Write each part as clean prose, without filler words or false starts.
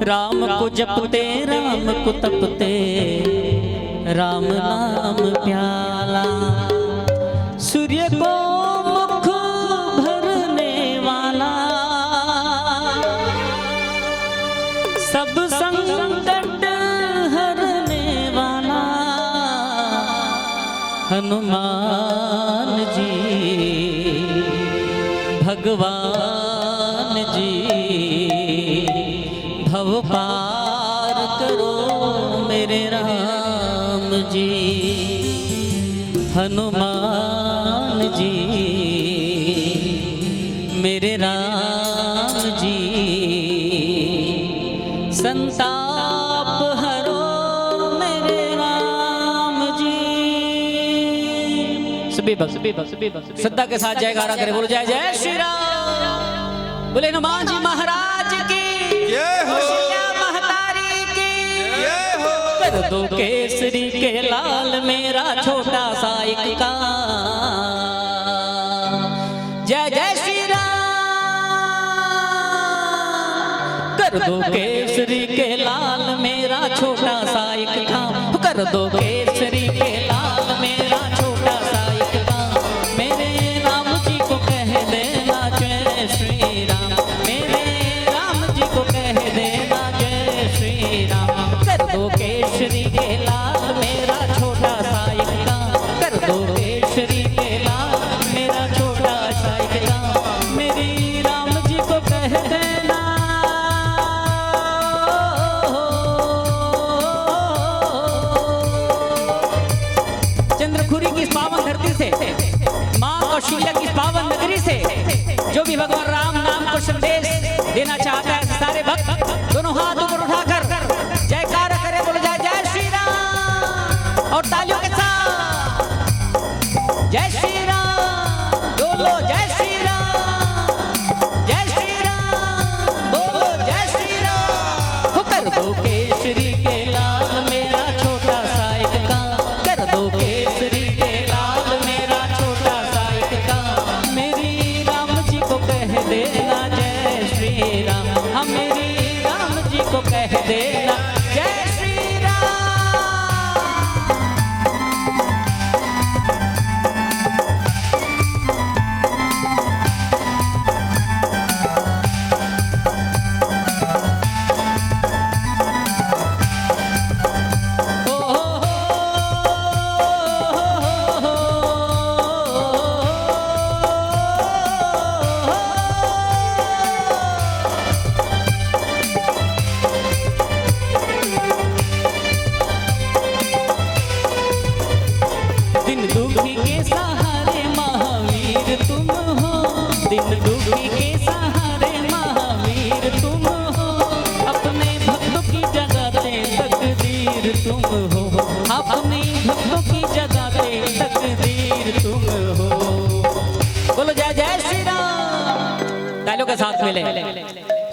राम को जपते राम को तपते राम नाम प्याला। सूर्य को मुख भरने वाला, सब संकट हरने वाला हनुमान जी भगवान जी। भव पार करो मेरे राम जी, हनुमान जी मेरे राम जी। संताप हरो मेरे राम जी। सभी भक्त श्रद्धा के साथ जयकारा करे, बोलो जय जय श्री राम। बोले हनुमान जी महाराज की जय हो, महतारी की जय हो। कर दो केसरी के लाल मेरा छोटा सा एक काम। जय जय श्री राम। कर दो केसरी के लाल मेरा छोटा सा एक काम। कर दो केसरी के लाल मेरा छोटा सा एक काम। मेरे राम जी को कह देना जय श्री राम। मेरे राम जी को कह देना जय श्री राम। कर दो केसरी के लाल मेरा छोटा सा एक काम। कर दो केसरी के लाल मेरा छोटा सा एक काम। मेरी राम जी को कह देना। चंद्रखुरी की पावन धरती से, माँ कौशल्या की पावन नगरी से जो भी भगवान राम नाम को संदेश देना चाहता है, सारे भक्त दोनों हाथ ऊपर उठाकर जयकारा करे, बोलो जय जय श्री राम। और तालियों के साथ जय श्री राम बोलो, जय श्री राम, जय श्री राम बोलो, जय श्री राम। कर दो केसरी के लाल मेरा छोटा सा एक काम। कर दो केसरी के लाल मेरा छोटा सा एक काम। मेरी राम जी को कह देना जय श्री राम। हम मेरी राम जी को कह देना जय श्री राम। दिन दुखी के सहारे महावीर तुम हो। दिन दुखी के सहारे महावीर तुम हो। अपने भक्तों की जगाते तकदीर तुम हो। अपने भक्तों की जगाते तकदीर तुम हो। बोलो जय जय श्री राम। तालियों के साथ मिले,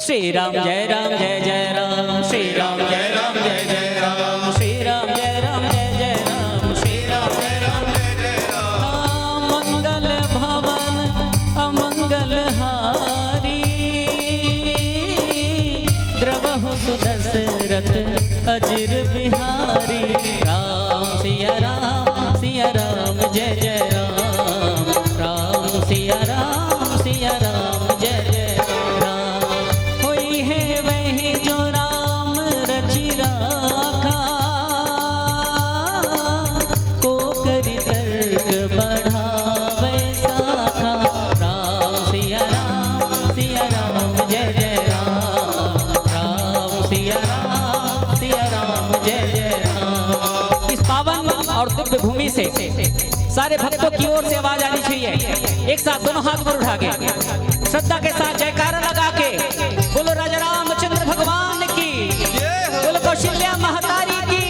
श्री राम जय राम जय जय राम। श्री राम जय राम जय जय राम। श्री राम जय राम जय जय राम। श्री राम जय राम जय जय राम। मंगल भवन अमंगल हारी, द्रवहु सुदशरथ अजिर बिहारी। राम सिया राम जय जय राम। राम सिया राम जय जय राम। होई है वही जो राम रचि राखा, को करि तर्क बढ़ावे साखा। राम सिया राम जय जय राम। राम सिया राम जय जय राम। इस पावन और दिव्य भूमि से सारे भक्तों की ओर से आवाज आनी चाहिए। एक साथ दोनों हाथ पर उठा के श्रद्धा के साथ जयकारा लगा के बोलो राजा रामचंद्र भगवान की, बोलो कौशल्या महतारी की।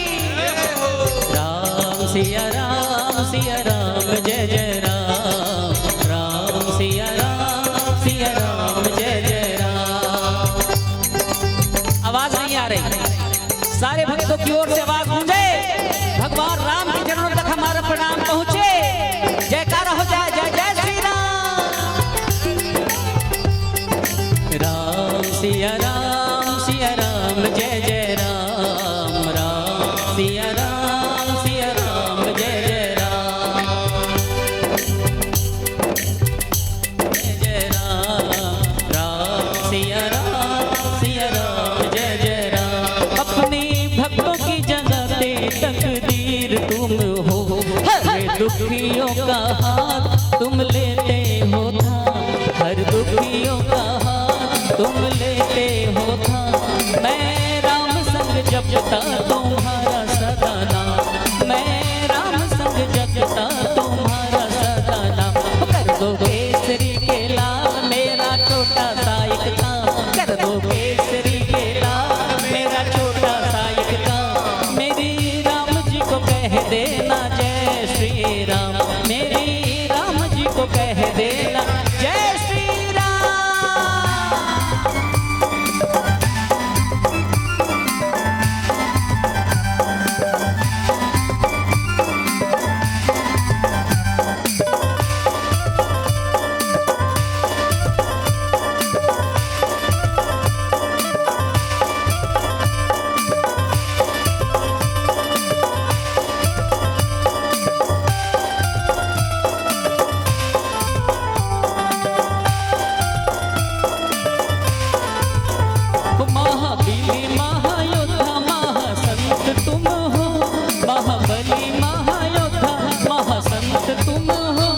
राम सिया राम जय जय राम। राम सिया राम जय जय राम। आवाज नहीं आ रही, सारे भक्तों की ओर से आवाज गूंजे। भगवान राम के चरणों तक हमारा प्रणाम पहुंचे। जयकारा हो जाए, जय जय श्री राम। राम सिया राम जय दुखियों का हाथ तुम लेते हो था, हर दुखियों का हाथ तुम लेते हो था। मैं राम संग जपता तुम्हारा सदा नाम, मैं राम संग जपता तुम्हारा सदा नाम। कर दो केसरी के लाल मेरा छोटा सा एक काम, कर दो केसरी के लाल मेरा छोटा सा एक काम। मेरी राम जी को कह देना जय श्री राम, मेरी राम जी को कह देना जय श्री राम। महाबली महायोद्धा महासंत तुम हो, महाबली महायोद्धा महासंत तुम हो।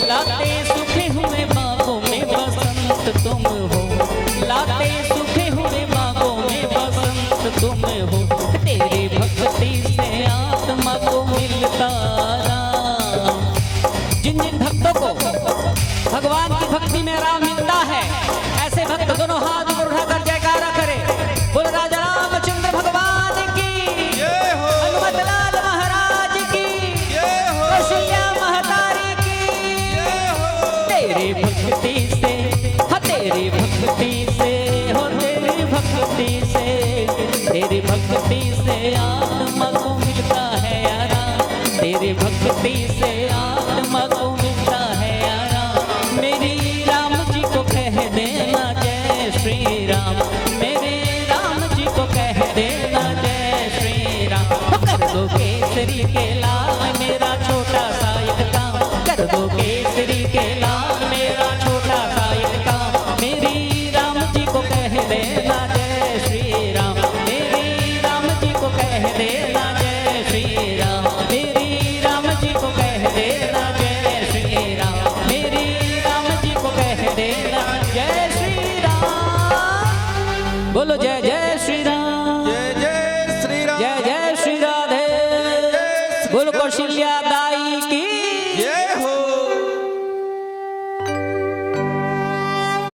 लाते सूखे हुए बागों में बसंत तुम हो, लाते सूखे हुए बागों में बसंत तुम हो। तेरी भक्ति से आत्मा को मिलता राम। जिन जिन भक्तों को भगवान की भक्ति में राम मिलता है, ऐसे भक्त दोनों हाथ ऊपर उठाकर जयकारा करे। बोल राजा रामचंद्र भगवान की जय हो, हनुमत लाल महाराज की जय हो, कौशल्या महतारी की जय हो। तेरी भक्ति से, हाँ तेरी भक्ति से, हो तेरी भक्ति से, तेरी भक्ति से आत्मा को मिलता है आराम, तेरी भक्ति से आत्मा को मिलता है आराम। मेरी राम जी को कह देना जय श्री राम, मेरे राम जी को कह देना जय श्री राम। कर दो केसरी के लाल मेरा छोटा सा एक काम, कर दो केसरी के लाल मेरा छोटा सा एक काम। मेरी राम जी को कह देना जय श्री राम, मेरी राम जी को कह देना जय श्री राम, मेरी राम जी को कह देना जय श्री राम, मेरी राम जी को कह देना जय श्री राम। बोलो जय जय श्री राम, जय जय श्री राम, जय जय श्री राधे। बोलो कौशल्या